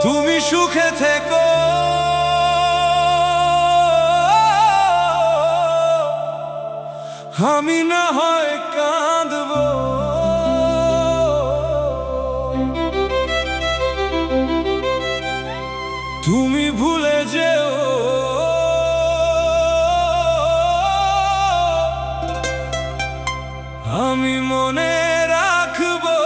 তুমি সুখে থেকো, আমি না হয় কাঁদবো। তুমি ভুলে যেও আমি মনে রাখবো।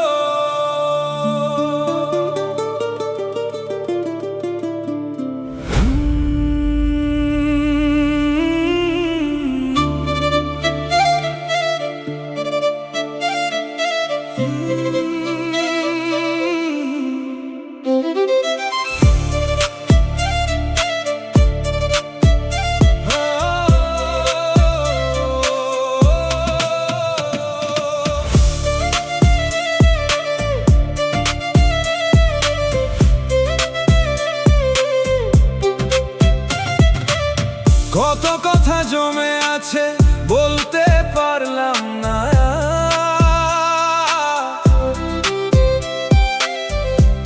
কত কথা জমে আছে বলতে পারলাম না,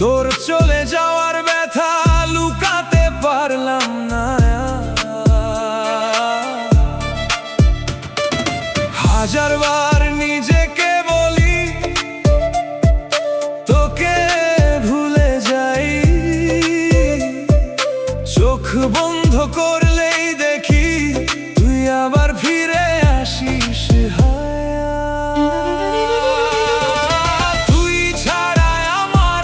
তোর চলে যাওয়ার ব্যথা লুকাতে পারলাম না। হাজারবার নিজেকে বলি তোকে ভুলে যাই, চোখ বন্ধ করলেই দেখি তুই আবার ফিরে আসিস। তুই ছাড়া আমার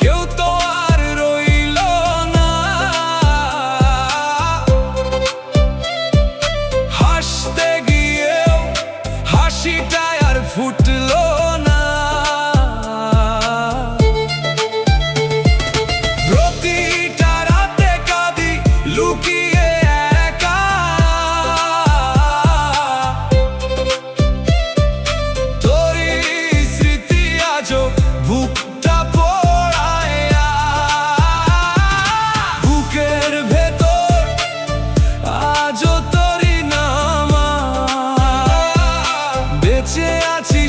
কেউ তো আর রইল না, হাসতে গিয়েও হাসিটা আর ফুটলো না। প্রতিটা রাতে কাঁদি লুকিয়ে একা, তোরই স্মৃতি আজও বুকটা পোড়ায়। বুকের ভেতর আজও তোরই নাম, বেঁচে আছি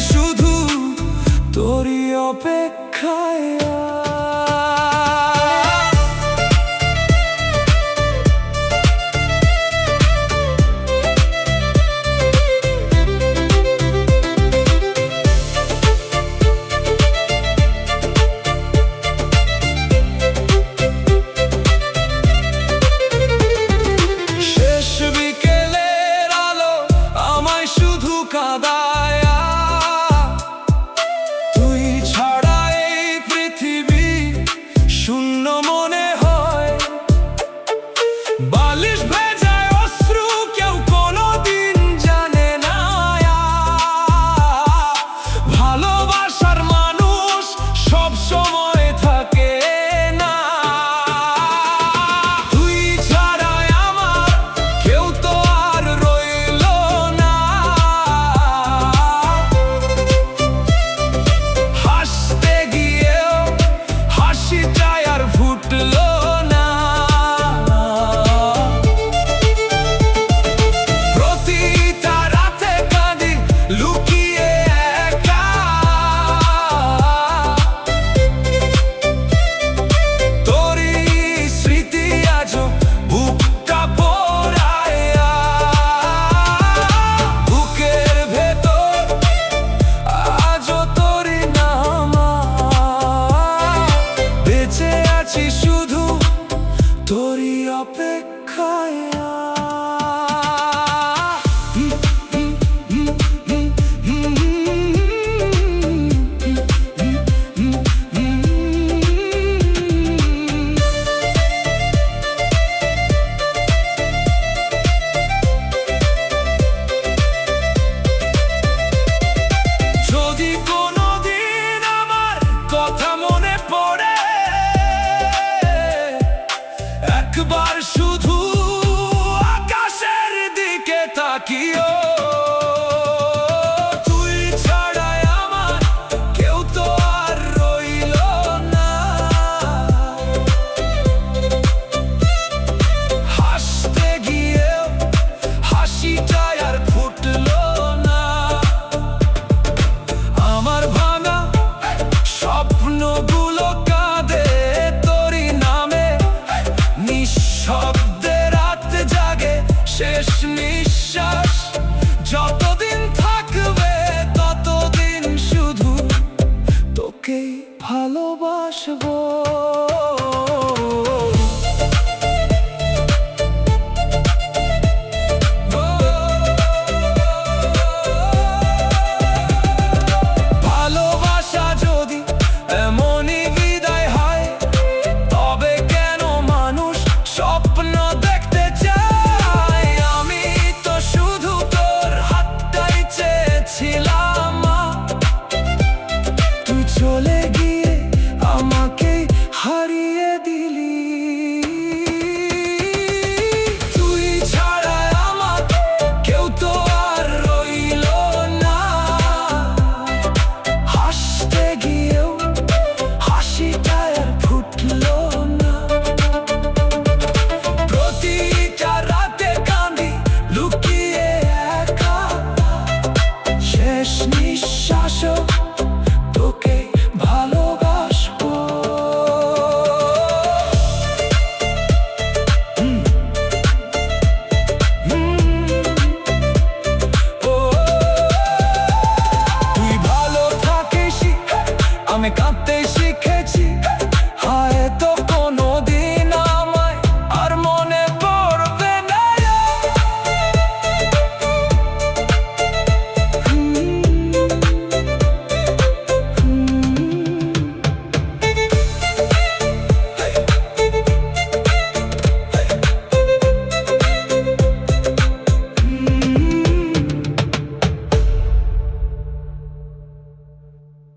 শেষ নিঃশ্বাসও তোকে ভালোবাসবো। তুই ভালো থাকিস, আমি কাঁদতে